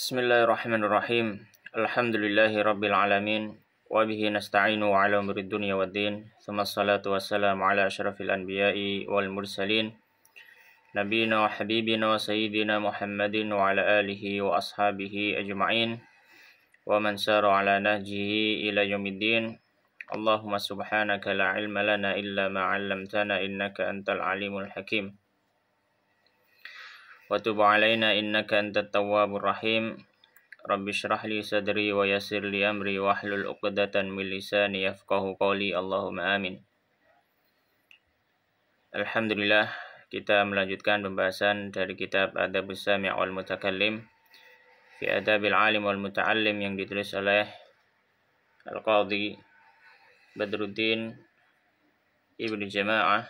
Bismillahirrahmanirrahim. Alhamdulillahi rabbil alamin. Wa bihi nasta'inu ala umuri dunya waddin. Tsumma salatu wassalamu ala asyrafil anbiya'i wal mursalin. Nabiyina wa habibina wa sayyidina Muhammadin wa ala alihi wa ashabihi ajma'in. Wa man sara ala nahjihi ila yaumiddin. Allahumma subhanaka la ilma lana illa ma 'allamtana innaka antal alimul hakim. Wa tub alaina innaka antat tawwabur rahim. Rabbi shrah li sadri wa yassir li amri wahlul 'uqdatan min lisani yafqahu qawli. Allahumma amin. Alhamdulillah, kita melanjutkan pembahasan dari kitab Adabus Sami' wal Mutakallim fi Adabil Alim wal Muta'allim yang ditulis oleh Al-Qadhi Badruddin Ibnu Jama'ah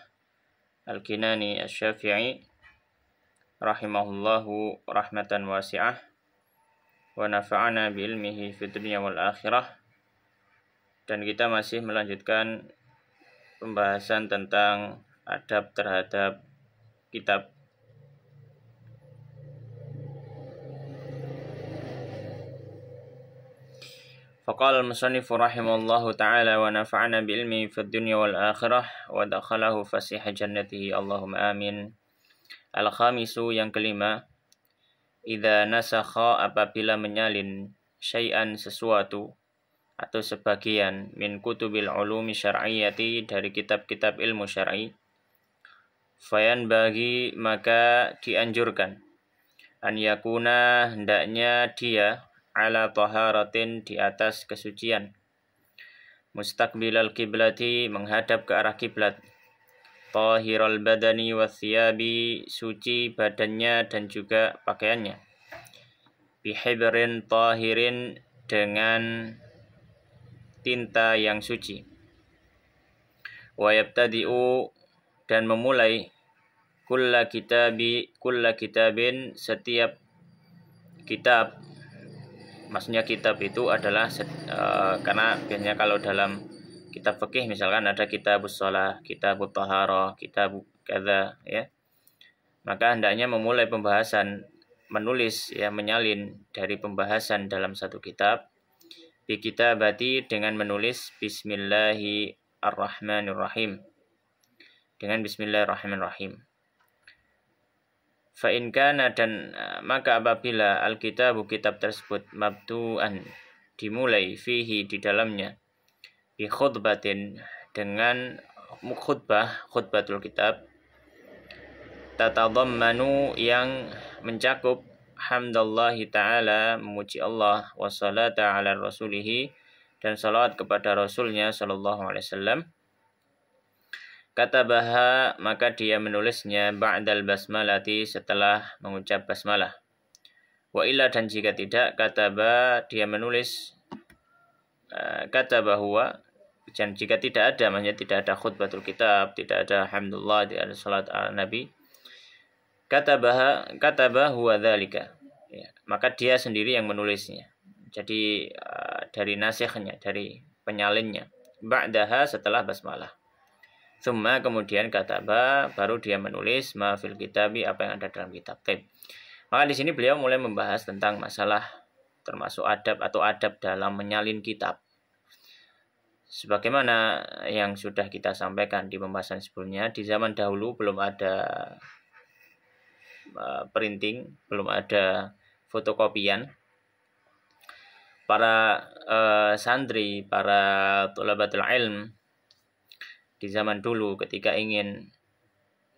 Al-Kinani Asy-Syafi'i rahimahullahu rahmatan wasi'ah wa nafa'ana bi ilmihi fid dunya wal akhirah. Dan kita masih melanjutkan pembahasan tentang adab terhadap kitab. Faqala al-musannif rahimahullahu ta'ala wa nafa'ana bi ilmihi fid dunya wal akhirah wa dakhalahu fasiha jannatihi. Allahumma amin. Al-khamisu, yang kelima, idza nasakha, apabila menyalin syai'an, sesuatu atau sebagian, min kutubil ulumi syar'iyyati, dari kitab-kitab ilmu syar'i, fayan bagi, maka dianjurkan, an yakuna, hendaknya dia, ala taharatin, di atas kesucian, mustaqbilal kiblati, menghadap ke arah kiblat, tahiral badani wa thiyabi, suci badannya dan juga pakaiannya, bihibrin tahirin, dengan tinta yang suci, wa yabtadi'u, dan memulai, kulla kitabin, setiap kitab. Maksudnya kitab itu adalah karena biasanya kalau dalam kitab fikih misalkan ada kitabus shalah, kitabut thaharah, kitab kadza, ya. Maka hendaknya memulai pembahasan, menulis, ya, menyalin dari pembahasan dalam satu kitab, bi kitabati, dengan menulis bismillahirrahmanirrahim, dengan bismillahirrahmanirrahim. Fa in kana, dan maka apabila al-kitabu, kitab tersebut, mabdu'an, dimulai, fihi, di dalamnya, bi khutbatin, dengan khutbatul kitab, tatadammanu, yang mencakup hamdallahi ta'ala, memuji Allah, wa salata ala rasulihi, dan salawat kepada rasulnya sallallahu alaihi wasallam, katabaha, maka dia menulisnya, ba'dal basmalati, setelah mengucap basmalah, wa illa, dan jika tidak, kataba, dia menulis, kataba huwa, dan jika tidak ada, maksudnya tidak ada khutbatul kitab, tidak ada hamdulillah, tidak ada salat ala nabi, kataba huwa dzalika, ya, maka dia sendiri yang menulisnya. Jadi dari nasikhnya, dari penyalinnya, ba'daha, setelah basmalah, tsumma, kemudian kataba, baru dia menulis, ma fil kitabi, apa yang ada dalam kitab. Maka di sini beliau mulai membahas tentang masalah termasuk adab atau adab dalam menyalin kitab. Sebagaimana yang sudah kita sampaikan di pembahasan sebelumnya, di zaman dahulu belum ada printing, belum ada fotokopian. Para santri, para thulabatul ilm di zaman dulu ketika ingin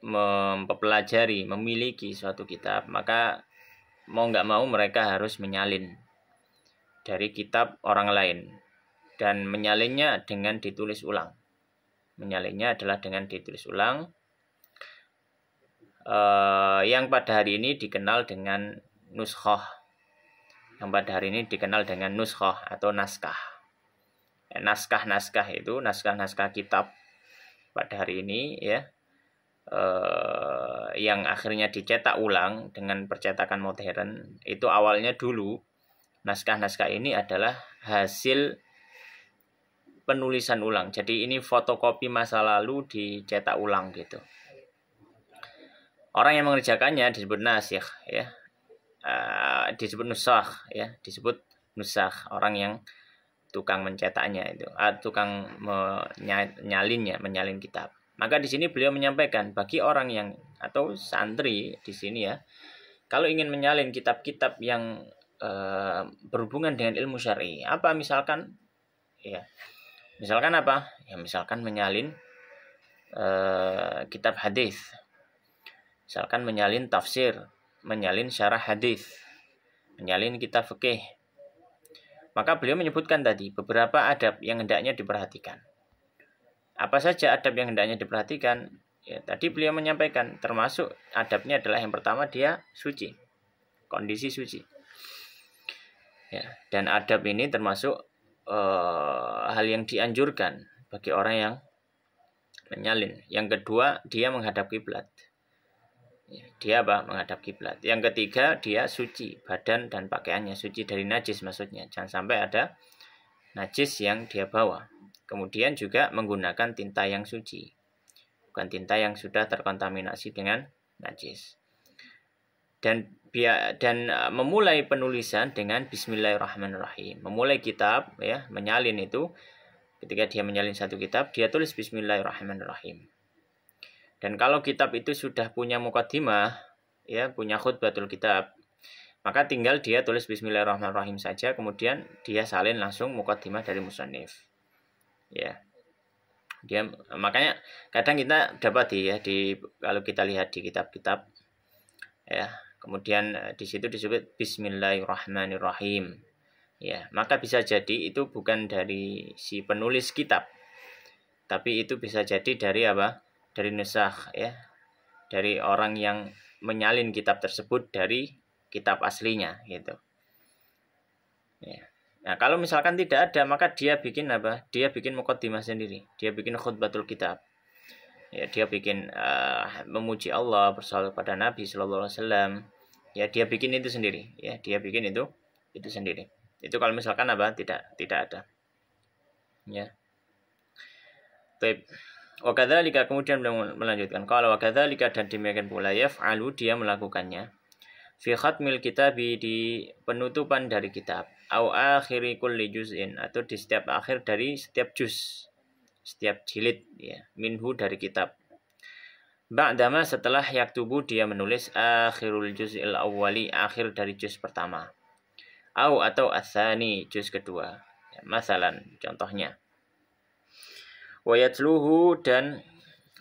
mempelajari, memiliki suatu kitab, maka mau nggak mau mereka harus menyalin dari kitab orang lain, dan menyalinnya dengan ditulis ulang. Menyalinnya adalah dengan ditulis ulang, yang pada hari ini dikenal dengan nuskhah. Yang pada hari ini dikenal dengan nuskhah atau naskah. Naskah itu, naskah kitab pada hari ini, ya, yang akhirnya dicetak ulang dengan percetakan modern. Itu awalnya dulu naskah ini adalah hasil penulisan ulang. Jadi ini fotokopi masa lalu dicetak ulang gitu. Orang yang mengerjakannya disebut nasikh, ya. disebut nusakh ya, disebut nusakh, orang yang tukang mencetaknya itu, tukang menyalin kitab. Maka di sini beliau menyampaikan bagi orang yang atau santri di sini ya, kalau ingin menyalin kitab-kitab yang berhubungan dengan ilmu syar'i, apa misalkan ya, misalkan apa? Ya misalkan menyalin kitab hadis. Misalkan menyalin tafsir, menyalin syarah hadis, menyalin kitab fikih. Maka beliau menyebutkan tadi beberapa adab yang hendaknya diperhatikan. Apa saja adab yang hendaknya diperhatikan? Ya, tadi beliau menyampaikan termasuk adabnya adalah yang pertama dia suci, kondisi suci. Ya, dan adab ini termasuk hal yang dianjurkan bagi orang yang menyalin. Yang kedua, dia menghadap kiblat. Dia apa? Menghadap kiblat. Yang ketiga, dia suci badan dan pakaiannya, suci dari najis maksudnya. Jangan sampai ada najis yang dia bawa. Kemudian juga menggunakan tinta yang suci, bukan tinta yang sudah terkontaminasi dengan najis. Dan memulai penulisan dengan Bismillahirrahmanirrahim. Memulai kitab ya, menyalin itu, ketika dia menyalin satu kitab, dia tulis Bismillahirrahmanirrahim. Dan kalau kitab itu sudah punya muqaddimah, ya, punya khutbatul kitab, maka tinggal dia tulis Bismillahirrahmanirrahim saja, kemudian dia salin langsung muqaddimah dari musannif. Ya. Makanya kadang kita dapati ya, kalau kita lihat di kitab-kitab ya, kemudian di situ disebut Bismillahirrahmanirrahim. Ya, maka bisa jadi itu bukan dari si penulis kitab, tapi itu bisa jadi dari apa? Dari nusakh ya, dari orang yang menyalin kitab tersebut dari kitab aslinya gitu. Ya. Nah, kalau misalkan tidak ada, maka dia bikin apa? Dia bikin muqaddimah sendiri. Dia bikin khutbatul kitab. Ya, dia bikin memuji Allah, bersalawat pada Nabi Sallallahu Alaihi Wasallam. Ya, dia bikin itu sendiri. Ya, dia bikin itu sendiri. Itu kalau misalkan apa? Tidak ada. Ya. Baik. Wakadzalika, kemudian melanjutkan, kalau wakadzalika, dan demikian pula yaf'alu, dia melakukannya fi khatmil kitabi, di penutupan dari kitab, au akhiri kulli juz'in, atau di setiap akhir dari setiap juz, setiap jilid ya, minhu dari kitab. Ba'dama, setelah yaktubu, dia menulis akhirul juz'il awwali, akhir dari juz pertama, au atau atsani, juz kedua ya, masalan contohnya, wa yatluhu, dan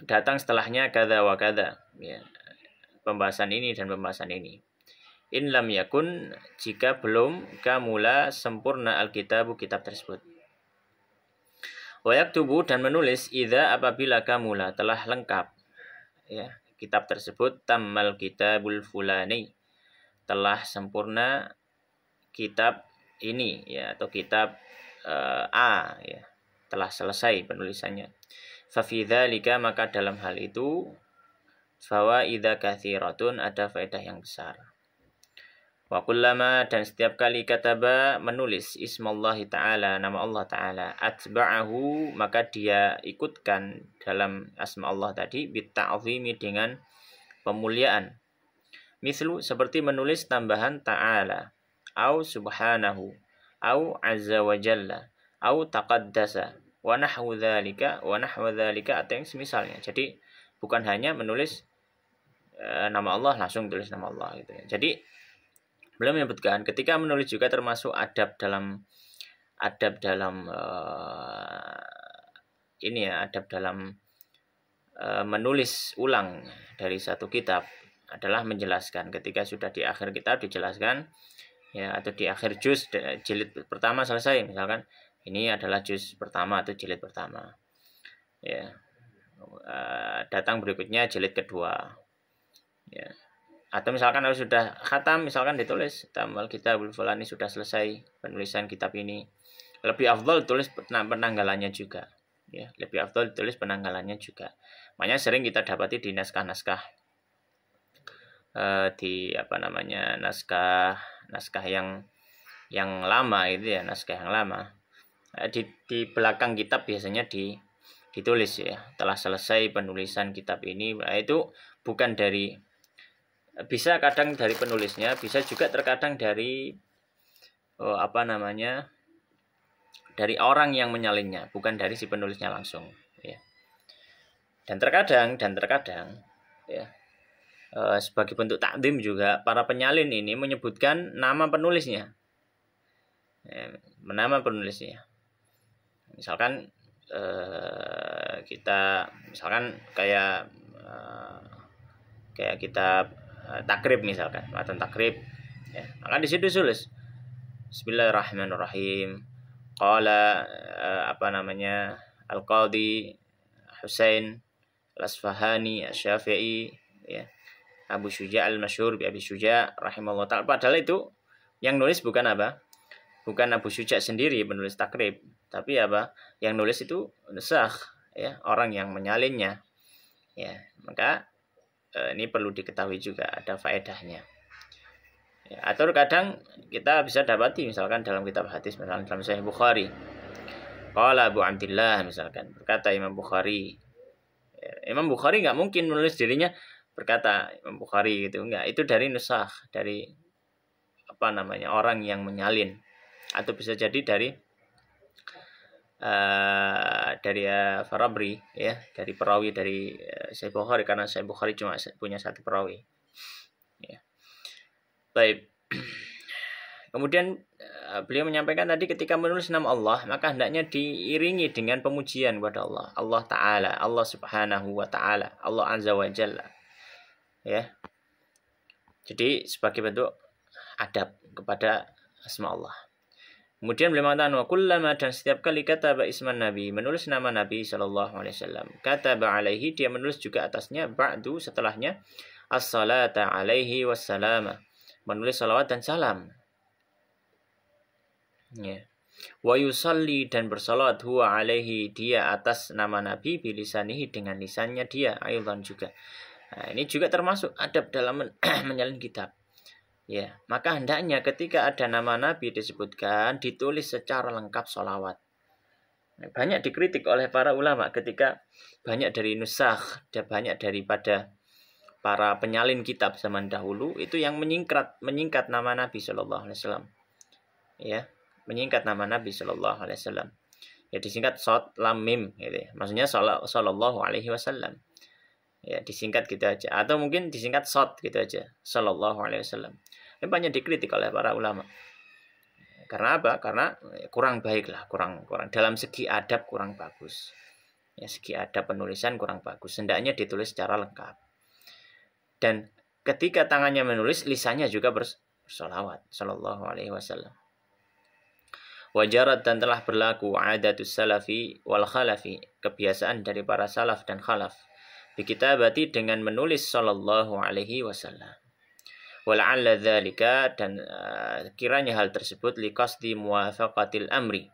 datang setelahnya kadza wa kadza ya, pembahasan ini dan pembahasan ini. In lam yakun, jika belum kamula, sempurna alkitabu, kitab tersebut. Wa yaktubu, dan menulis idza, apabila kamula, telah lengkap ya kitab tersebut, tammal kitabul fulani, telah sempurna kitab ini ya, atau kitab A ya, telah selesai penulisannya. Fa fi dzalika, maka dalam hal itu, fawaidza katsiratun, ada faedah yang besar. Wa kullama, dan setiap kali kataba, menulis ismallahi ta'ala, nama Allah ta'ala, atba'ahu, maka dia ikutkan dalam asma Allah tadi bitta'zimi, dengan pemuliaan. Mislu, seperti menulis tambahan ta'ala, au subhanahu, au azza wa jalla, au taqaddasa, wa nahwu dzalika, atau yang semisalnya. Jadi bukan hanya menulis nama Allah langsung tulis nama Allah gitu ya. Jadi beliau menyebutkan ketika menulis juga termasuk adab dalam ini ya, adab dalam menulis ulang dari satu kitab adalah menjelaskan ketika sudah di akhir kitab dijelaskan ya, atau di akhir juz jilid pertama selesai, misalkan ini adalah juz pertama atau jilid pertama ya, datang berikutnya jilid kedua ya, atau misalkan kalau sudah khatam, misalkan ditulis tamal kitabul fulani, sudah selesai penulisan kitab ini, lebih afdal tulis penanggalannya juga ya, lebih afdal tulis penanggalannya juga. Makanya sering kita dapati di naskah-naskah di naskah yang lama itu ya, naskah yang lama di belakang kitab biasanya ditulis ya, telah selesai penulisan kitab ini. Nah, itu bukan dari bisa kadang dari penulisnya, bisa juga terkadang dari dari orang yang menyalinnya, bukan dari si penulisnya langsung, ya. Dan terkadang ya, sebagai bentuk takdim juga para penyalin ini menyebutkan nama penulisnya, ya, nama penulisnya. Misalkan kita misalkan kayak kitab takrib misalkan, matan takrib, ya, maka di situ tulis Bismillahirrahmanirrahim. Qala Al-Qadhi Husain Al-Asfahani Asy-Syafi'i, ya, Abu Syuja' al-Masyhur bi Abi Syuja' rahimahullah ta'ala. Padahal itu yang nulis bukan apa? Bukan Abu Syuja' sendiri penulis takrib, tapi apa? Yang nulis itu nusakh, ya, orang yang menyalinnya. Ya, maka ini perlu diketahui juga, ada faedahnya. Ya, atau kadang kita bisa dapati misalkan dalam kitab hadis, misalkan dalam Sahih Bukhari, qala Abu Abdillah, misalkan berkata Imam Bukhari. Ya, Imam Bukhari nggak mungkin menulis dirinya berkata Imam Bukhari gitu, enggak. Itu dari nusakh, dari orang yang menyalin, atau bisa jadi dari Farabri, ya, dari perawi dari Sahih Bukhari, karena Sahih Bukhari cuma punya satu perawi, ya. Baik. Kemudian beliau menyampaikan tadi ketika menulis nama Allah, maka hendaknya diiringi dengan pemujian kepada Allah, Allah Ta'ala, Allah Subhanahu wa Ta'ala, Allah Azza wa Jalla, ya. Jadi sebagai bentuk adab kepada asma Allah. Kemudian beliau mengatakan wa kullama, dan setiap kali kataba isman Nabi, menulis nama Nabi sallallahu alaihi wasallam, kataba alaihi, dia menulis juga atasnya, ba'du, setelahnya, as-salata alaihi wassalama, menulis salawat dan salam, ya. Wa yusalli, dan bersalawat huwa alaihi, dia atas nama Nabi, bilisanihi, dengan lisannya dia, aydan juga. Nah, ini juga termasuk adab dalam menyalin kitab, ya. Maka hendaknya ketika ada nama Nabi disebutkan, ditulis secara lengkap salawat. Banyak dikritik oleh para ulama ketika banyak dari nusakh dan banyak daripada para penyalin kitab zaman dahulu itu yang menyingkat nama Nabi Shallallahu Alaihi Wasallam, ya, menyingkat nama Nabi Shallallahu Alaihi Wasallam, ya, disingkat shad lam mim, gitu, ya. Maksudnya Shallallahu Alaihi Wasallam, ya, disingkat gitu aja, atau mungkin disingkat shad gitu aja, Shallallahu Alaihi Wasallam. Ini banyak dikritik oleh para ulama. Karena apa? Karena kurang baik lah, kurang dalam segi adab kurang bagus, ya, segi adab penulisan kurang bagus. Hendaknya ditulis secara lengkap. Dan ketika tangannya menulis, lisannya juga bersolawat sallallahu alaihi wasallam. Wajarat, dan telah berlaku adatus salafi wal khalafi, kebiasaan dari para salaf dan khalaf, bikitabati, dengan menulis sallallahu alaihi wasallam. Wala'alla dzalika, dan kiranya hal tersebut liqasdi muwafaqatil amri,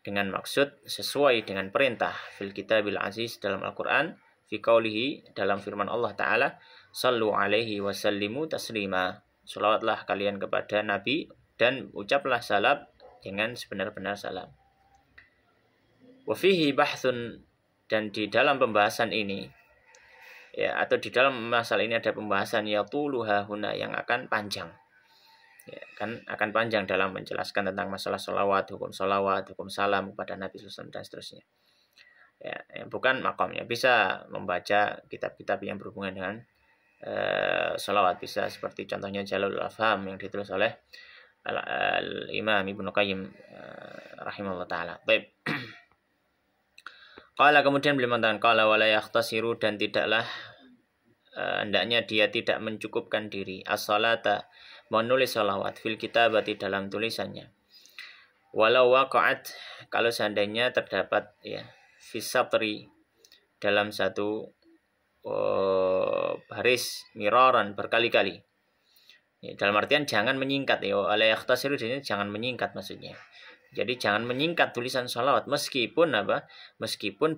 dengan maksud sesuai dengan perintah, fil kitabil aziz, dalam Al-Qur'an, fi qaulihi, dalam firman Allah Ta'ala, sallu alaihi wasallimu taslima, salawatlah kalian kepada Nabi dan ucaplah salam dengan sebenar-benar salam. Wa fihi bahthun, dan di dalam pembahasan ini, ya, atau di dalam masalah ini ada pembahasan yatuluha huna, yang akan panjang, ya, kan akan panjang dalam menjelaskan tentang masalah salawat, hukum salam kepada Nabi SAW dan seterusnya. Ya, bukan makamnya, bisa membaca kitab-kitab yang berhubungan dengan salawat, bisa seperti contohnya Jalul Afham yang ditulis oleh Al-Imam Ibnu Qayyim rahimahullah ta'ala. Baik. Qala, kemudian beliau mengatakan, qala wala yakhtasiru, dan tidaklah hendaknya dia tidak mencukupkan diri, as-salata, menulis salawat, fil kitabati, dalam tulisannya, walau waqa'at, kalau seandainya terdapat, ya, fisatri, dalam satu baris, miraran, berkali-kali, ya, dalam artian jangan menyingkat, ya, ala yakhtasiru, jangan menyingkat maksudnya. Jadi jangan menyingkat tulisan salawat, meskipun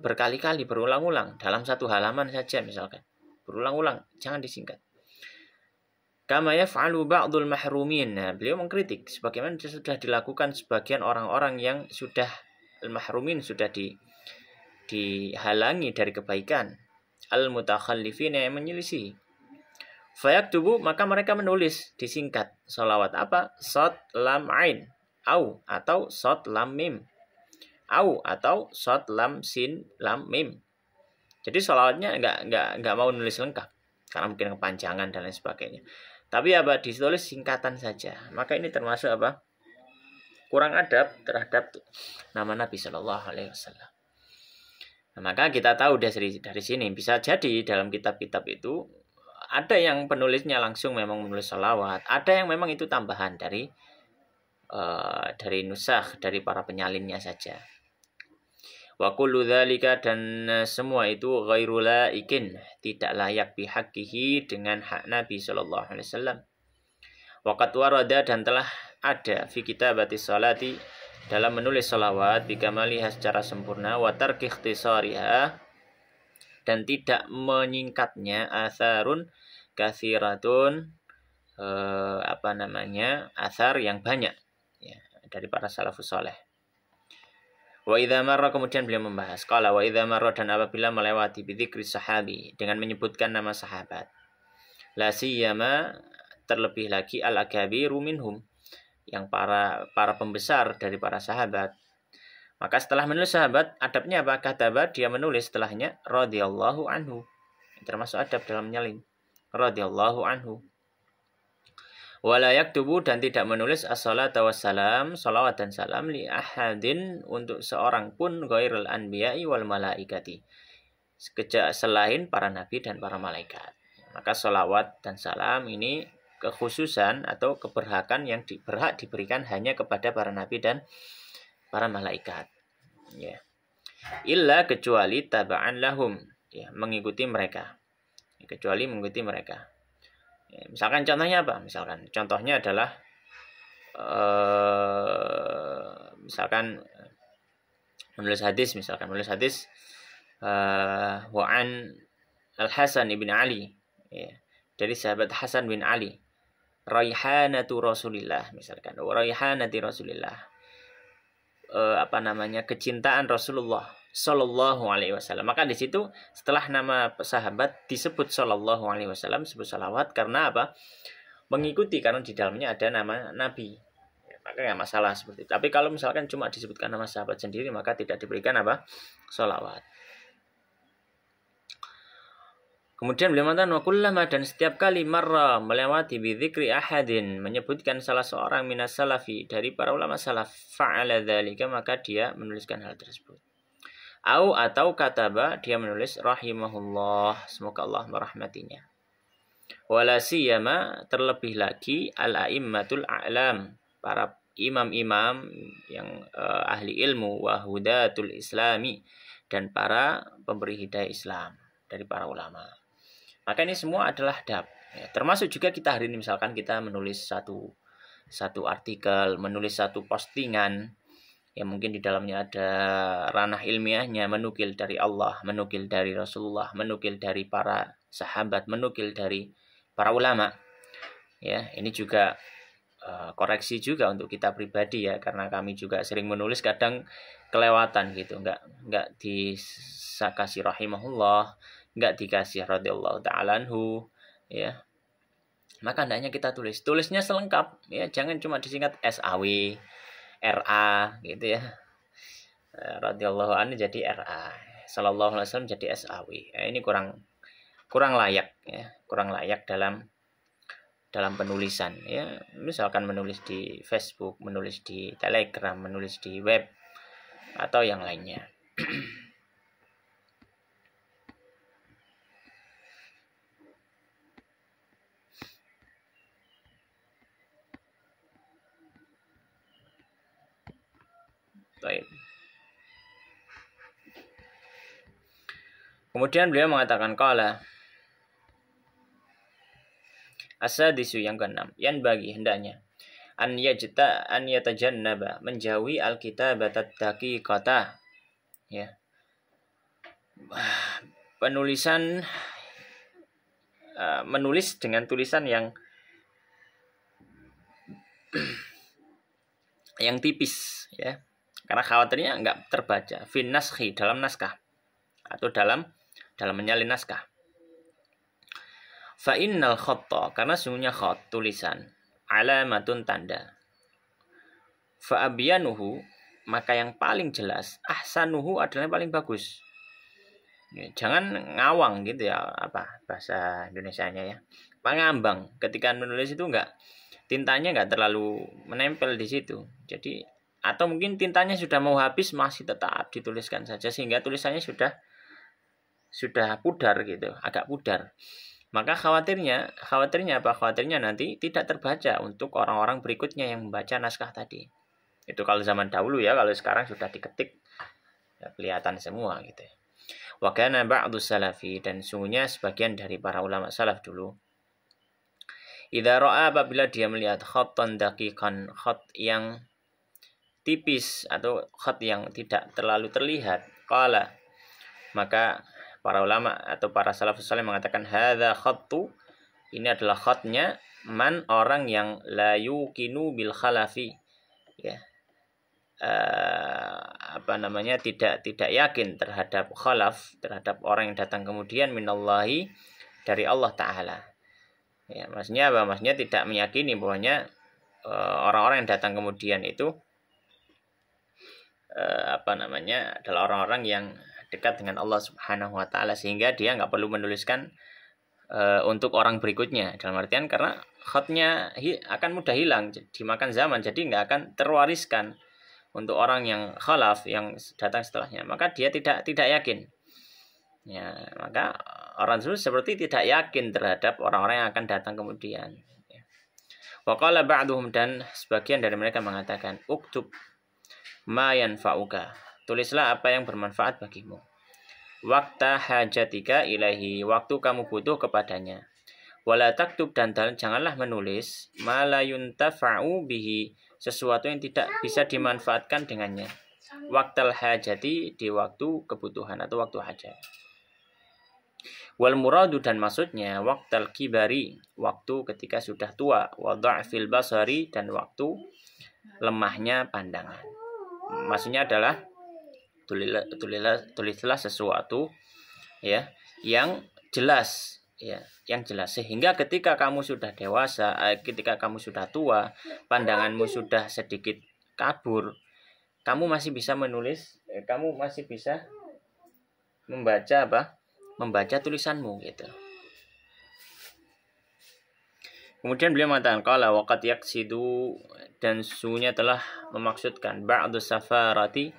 berkali-kali, berulang-ulang dalam satu halaman saja misalkan, berulang-ulang, jangan disingkat. Kama yaf'alu ba'dul mahrumin. Nah, beliau mengkritik sebagaimana sudah dilakukan sebagian orang-orang yang sudah al-mahrumin, sudah dihalangi dari kebaikan, al-mutakhallifin, yang menyelisih. Fayaktubu, maka mereka menulis disingkat sholawat apa? Shad lam ain, au atau shad lam mim, au atau shad lam sin lam mim. Jadi sholawatnya nggak mau nulis lengkap karena mungkin kepanjangan dan lain sebagainya. Tapi apa, ditulis singkatan saja. Maka ini termasuk apa? Kurang adab terhadap nama Nabi Shallallahu Alaihi Wasallam. Nah, maka kita tahu dari sini bisa jadi dalam kitab-kitab itu ada yang penulisnya langsung memang menulis sholawat, ada yang memang itu tambahan dari nusakh, dari para penyalinnya saja. Wa kullu dzalika, dan semua itu ghairu laikin, tidak layak bihaqqihi, dengan hak Nabi sallallahu alaihi wasallam. Waqad warada, dan telah ada fi kitabati sholati, dalam menulis sholawat bikamaliha, secara sempurna, wa tarki ikhtisariha, dan tidak menyingkatnya, atharun katsiratun, athar yang banyak ya, dari para salafus saleh. Wa idza marra, kemudian beliau membahas qala wa idza marra, dan apabila melewati bidzikri sahabi, dengan menyebutkan nama sahabat, la siyama, terlebih lagi al-akabiru minhum, yang para pembesar dari para sahabat, maka setelah menulis sahabat, adabnya apa? Kataba, dia menulis setelahnya radhiyallahu anhu. Termasuk adab dalam menyalin, radhiyallahu anhu. Wala yaktubu, dan tidak menulis as-salatu wassalam, salawat dan salam, li ahadin, untuk seorang pun, ghairul anbiya'i wal malaikati, selain para nabi dan para malaikat. Maka salawat dan salam ini kekhususan atau keberhakan yang berhak diberikan hanya kepada para nabi dan para malaikat. Ya. Illa, kecuali taba'an lahum, ya, mengikuti mereka. Kecuali mengikuti mereka. Ya, misalkan contohnya apa? Misalkan contohnya adalah misalkan menulis hadis, wa'an Al-Hasan ibn Ali, ya, dari sahabat Hasan bin Ali, raihanatu Rasulillah, misalkan raihanati Rasulillah, kecintaan Rasulullah Sallallahu Alaihi Wasallam. Maka di situ setelah nama sahabat disebut Sallallahu Alaihi Wasallam, sebut salawat, karena apa? Mengikuti, karena di dalamnya ada nama Nabi. Ya, maka nggak masalah seperti itu. Tapi kalau misalkan cuma disebutkan nama sahabat sendiri, maka tidak diberikan apa? Salawat. Kemudian beliau mengatakan wa kullama, dan setiap kali marra, melewati bidzikri ahadin, menyebutkan salah seorang minas salafi, dari para ulama salaf, fa'ala dzalika, maka dia menuliskan hal tersebut. Au atau kataba, dia menulis rahimahullah, semoga Allah merahmatinya. Wala siyama, terlebih lagi al-a'immatul a'lam, para imam-imam yang ahli ilmu, wa hudatul islami, dan para pemberi hidayah Islam dari para ulama. Maka ini semua adalah adab. Ya, termasuk juga kita hari ini, misalkan kita menulis satu artikel, menulis satu postingan, ya mungkin di dalamnya ada ranah ilmiahnya, menukil dari Allah, menukil dari Rasulullah, menukil dari para sahabat, menukil dari para ulama. Ya, ini juga koreksi juga untuk kita pribadi ya, karena kami juga sering menulis kadang kelewatan gitu, nggak dikasih rahimahullah, nggak dikasih radhiyallahu ta'ala anhu, ya. Maka hendaknya kita tulisnya selengkap, ya, jangan cuma disingkat SAW, RA gitu ya. Radhiyallahu anhu jadi RA, sallallahu alaihi wasallam jadi SAW. Ya, ini kurang layak ya, kurang layak dalam penulisan ya. Misalkan menulis di Facebook, menulis di Telegram, menulis di web atau yang lainnya. Baik. Kemudian beliau mengatakan qala as-sadisu, yang keenam, yang bagi hendaknya an yatajannaba, menjauhi al-kitabatat daqiqata, ya, penulisan menulis dengan tulisan yang tipis ya, karena khawatirnya enggak terbaca, fin naskhi, dalam naskah atau dalam menyalin naskah. Fa innal khatta, karena sungguhnya khat tulisan, alamatun tanda. Fa abyanuhu, maka yang paling jelas, ahsanuhu adalah yang paling bagus. Ya, jangan ngawang gitu ya, apa bahasa Indonesianya ya. Pangambang, ketika menulis itu tintanya enggak terlalu menempel di situ. Jadi atau mungkin tintanya sudah mau habis masih tetap dituliskan saja sehingga tulisannya sudah pudar gitu, agak pudar. Maka khawatirnya apa? Khawatirnya nanti tidak terbaca untuk orang-orang berikutnya yang membaca naskah tadi. Itu kalau zaman dahulu ya, kalau sekarang sudah diketik ya kelihatan semua gitu. Wa kana ba'du salafi, dan sungguhnya sebagian dari para ulama salaf dulu, idza ra'a, apabila dia melihat khattan daqiqan, khat yang tipis atau khat yang tidak terlalu terlihat, qala, maka para ulama atau para salafus saleh mengatakan hadza khattu, ini adalah khatnya man, orang yang la yuqinu bil khalafi, ya, tidak yakin terhadap khalaf, terhadap orang yang datang kemudian, minallahi, dari Allah Ta'ala. Ya, maksudnya apa? Maksudnya tidak meyakini bahwanya orang-orang yang datang kemudian itu adalah orang-orang yang dekat dengan Allah Subhanahu wa Ta'ala, sehingga dia nggak perlu menuliskan untuk orang berikutnya, dalam artian karena khatnya akan mudah hilang, dimakan zaman, jadi nggak akan terwariskan untuk orang yang khalaf yang datang setelahnya. Maka dia tidak yakin ya, maka orang tersebut seperti tidak yakin terhadap orang-orang yang akan datang kemudian ya. Wa qala ba'duhum, dan sebagian dari mereka mengatakan uktub ma yanfa'uka, tulislah apa yang bermanfaat bagimu, waqta hajatika ilaihi, waktu kamu butuh kepadanya, wala taktub, dan janganlah menulis ma la yuntafa'u bihi, sesuatu yang tidak bisa dimanfaatkan dengannya, waqtal hajati, di waktu kebutuhan atau waktu hajat. Wal muradu, dan maksudnya waqtal kibari, waktu ketika sudah tua, wa dha'fil basari, dan waktu lemahnya pandangan. Maksudnya adalah tulislah sesuatu ya yang jelas ya, yang jelas, sehingga ketika kamu sudah dewasa, ketika kamu sudah tua, pandanganmu sudah sedikit kabur, kamu masih bisa menulis, kamu masih bisa membaca tulisanmu gitu. Kemudian beliau mengatakan qala waqad yaqsidu, dan sungguhnya telah memaksudkan ba'du safarati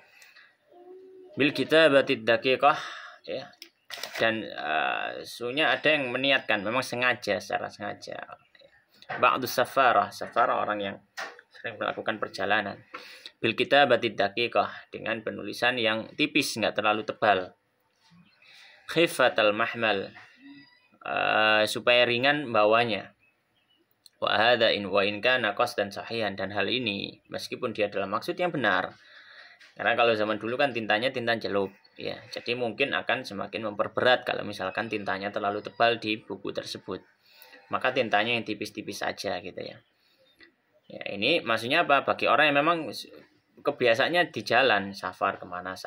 bil kitabati daqiqah ya, dan sungguhnya ada yang meniatkan memang secara sengaja ba'du safarah orang yang sering melakukan perjalanan, bil kitabati daqiqah, dengan penulisan yang tipis, enggak terlalu tebal, khifatal mahmal, supaya ringan bawanya. Wa hadza in kana qasdan sahihan, dan hal ini meskipun dia adalah maksud yang benar, karena kalau zaman dulu kan tintanya tinta celup ya, jadi mungkin akan semakin memperberat kalau misalkan tintanya terlalu tebal di buku tersebut, maka tintanya yang tipis-tipis saja gitu ya. Ya, ini maksudnya apa? Bagi orang yang memang kebiasaannya di jalan, safar kemana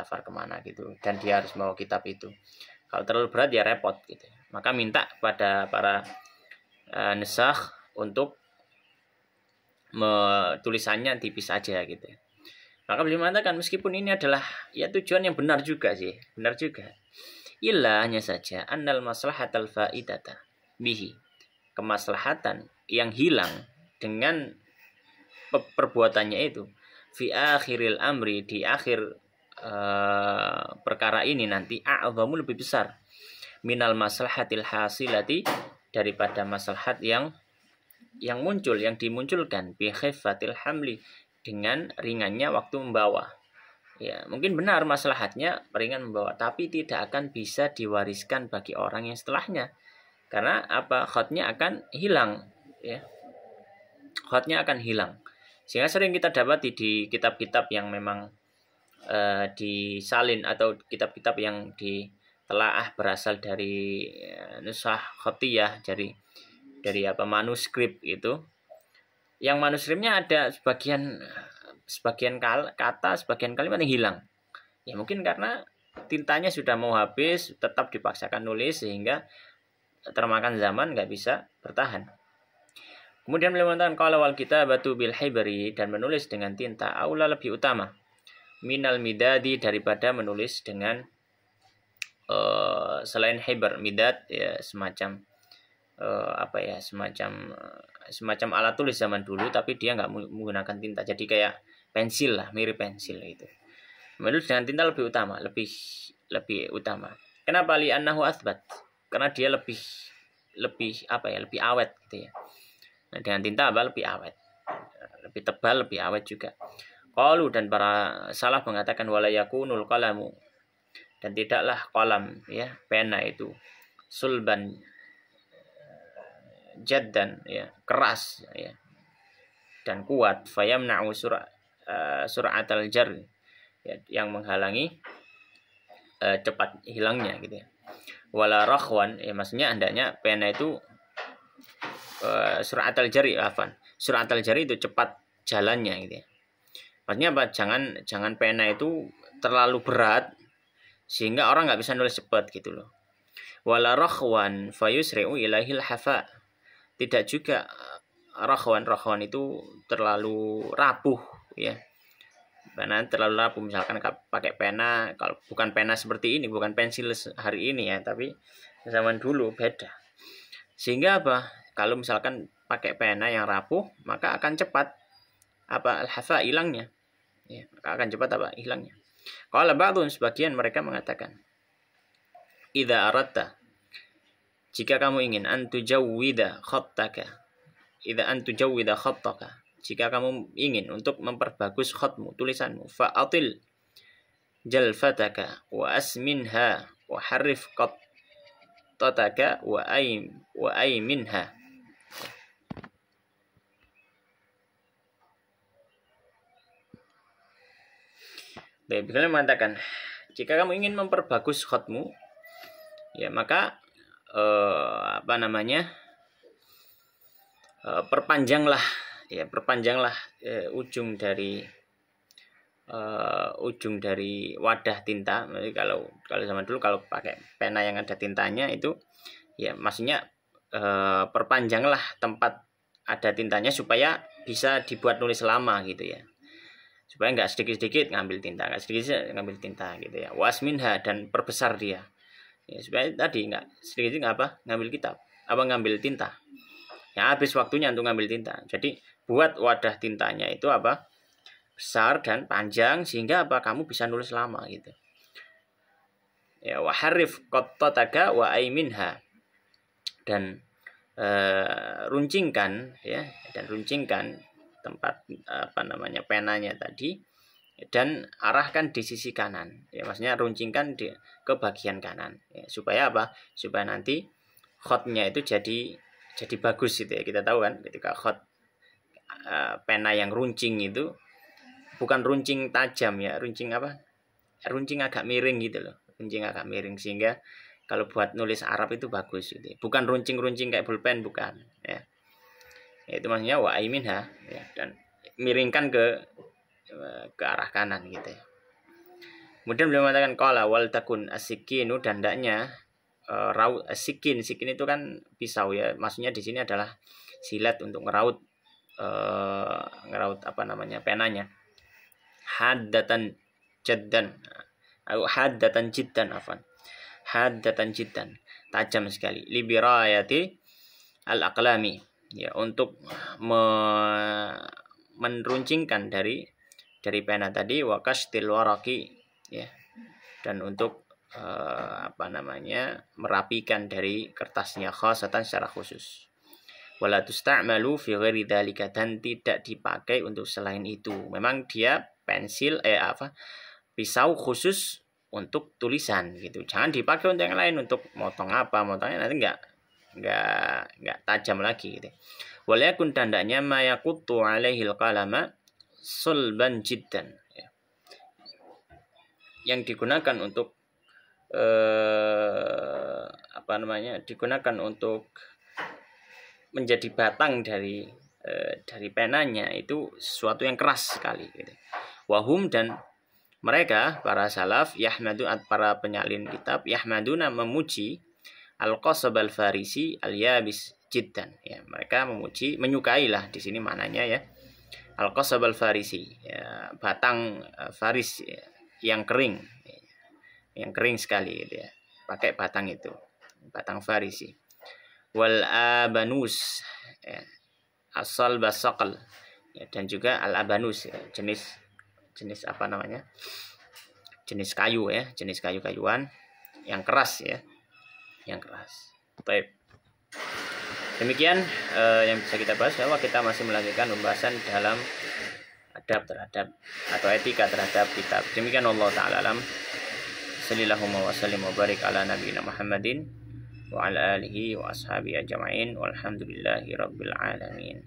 gitu, dan dia harus bawa kitab itu, kalau terlalu berat ya repot gitu, maka minta pada para nesakh untuk tulisannya tipis saja gitu. Maka beliau mengatakan meskipun ini adalah ya tujuan yang benar juga, illa, hanya saja annal maslahatal faidata bihi, kemaslahatan yang hilang dengan perbuatannya itu, fi akhiril amri, di akhir perkara ini nanti, a'zamu, lebih besar, minal maslahatil hasilati, daripada maslahat yang muncul, yang dimunculkan, bi khifatil hamli, dengan ringannya waktu membawa. Ya, mungkin benar maslahatnya ringan membawa, tapi tidak akan bisa diwariskan bagi orang yang setelahnya. Karena apa? Khatnya akan hilang, ya. Khatnya akan hilang. Sehingga sering kita dapati di kitab-kitab yang memang disalin, atau kitab-kitab yang ditelaah berasal dari nusah khatiyah, dari manuskrip itu, yang manuskripnya ada sebagian kata, sebagian kalimat yang hilang. Ya mungkin karena tintanya sudah mau habis, tetap dipaksakan nulis, sehingga termakan zaman, nggak bisa bertahan. Kemudian beliau mengatakan qala wal kitabatu bil hibri, dan menulis dengan tinta aula lebih utama minal midadi, daripada menulis dengan selain hibr. Midad ya semacam semacam alat tulis zaman dulu, tapi dia nggak menggunakan tinta, jadi kayak pensil lah, mirip pensil itu. Menulis dengan tinta lebih utama, lebih utama. Kenapa? Li annahu athbat, karena dia lebih awet gitu ya. Nah, dengan tinta lebih awet, lebih tebal, lebih awet juga. Qalu, dan para salaf mengatakan wala yakunul qalamu, dan tidaklah qalam ya, pena itu sulban jaddan ya, keras ya, dan kuat, fayamna'u sur'atal jar ya, yang menghalangi cepat hilangnya gitu ya. Wala rakhwan ya, maksudnya hendaknya pena itu sur'atal jari itu cepat jalannya gitu ya. Maksudnya apa? Jangan pena itu terlalu berat sehingga orang nggak bisa nulis cepat gitu loh. Wala rakhwan fayusri'u ilahil hafa, tidak juga rakhwan itu terlalu rapuh ya. Pena terlalu rapuh, misalkan pakai pena, kalau bukan pena seperti ini, bukan pensil hari ini ya, tapi zaman dulu beda. Sehingga apa? Kalau misalkan pakai pena yang rapuh, maka akan cepat al-hafa hilangnya. Ya, maka akan cepat hilangnya. Kalau ba'dun, sebagian mereka mengatakan, idza aratta, jika kamu ingin antujawwida khattaka, jika kamu ingin untuk memperbagus khatmu, tulisanmu, fa'atil jalfataka wa asminha wa harrif qattataka wa ayminha. Beliau mengatakan, jika kamu ingin memperbagus khatmu, ya maka perpanjanglah ujung dari wadah tinta. Kalau zaman dulu kalau pakai pena yang ada tintanya itu, ya maksudnya perpanjanglah tempat ada tintanya supaya bisa dibuat nulis lama gitu ya. Supaya nggak sedikit-sedikit ngambil tinta, gitu ya. Wasminha, dan perbesar dia. Ya, supaya tadi nggak sedikit ngambil tinta. Ya, habis waktunya untuk ngambil tinta. Jadi buat wadah tintanya itu besar dan panjang, sehingga kamu bisa nulis lama gitu. Ya, wa harrif qattataka wa ayminha, dan runcingkan tempat penanya tadi, dan arahkan di sisi kanan ya, maksudnya runcingkan ke bagian kanan ya, supaya supaya nanti khotnya itu jadi bagus gitu ya. Kita tahu kan ketika khot pena yang runcing itu bukan runcing tajam ya, runcing agak miring gitu loh, agak miring, sehingga kalau buat nulis Arab itu bagus gitu ya. Bukan runcing kayak pulpen, bukan ya. Itu maksudnya wa aiminha ya, dan miringkan ke arah kanan gitu ya. Kemudian beliau mengatakan qala wal takun as-sikinu, dan hendaknya raut sikin itu kan pisau ya, maksudnya di sini adalah silet untuk ngeraut penanya. Haddatan jiddan, tajam sekali, libirayati al-aqlami ya, untuk meruncingkan dari pena tadi, wa kastil waraqi ya, dan untuk merapikan dari kertasnya khasatan secara khusus. Wala tusta'malu fi ghairi dzalika, dan tidak dipakai untuk selain itu. Memang dia pensil pisau khusus untuk tulisan gitu. Jangan dipakai untuk yang lain, untuk motongnya nanti enggak tajam lagi gitu. Walaupun tandanya mayakutu alaihil qalama sulban jiddan ya, yang digunakan untuk digunakan untuk menjadi batang dari penanya itu sesuatu yang keras sekali gitu. Wahum, dan mereka para salaf, para penyalin kitab, yahmaduna, memuji al-qasab al-farisi al-yabis jiddan. Ya, mereka menyukailah di sini maknanya ya. Al-qasab al-farisi, ya, batang faris ya, yang kering. Yang kering sekali gitu ya. Pakai batang itu, batang farisi. Wal abanus ya, asal basakal ya, dan juga al abanus ya, jenis apa namanya, jenis kayu ya, jenis kayu-kayuan yang keras ya, yang keras. Baik, demikian yang bisa kita bahas. Bahwa kita masih melanjutkan pembahasan dalam adab terhadap atau etika terhadap kitab. Demikian Allah Ta'ala alam. Sallallahu wa sallim wa barik ala nabiyina Muhammadin wa ala alihi wa ashabihi ajma'in walhamdulillahi rabbil alamin.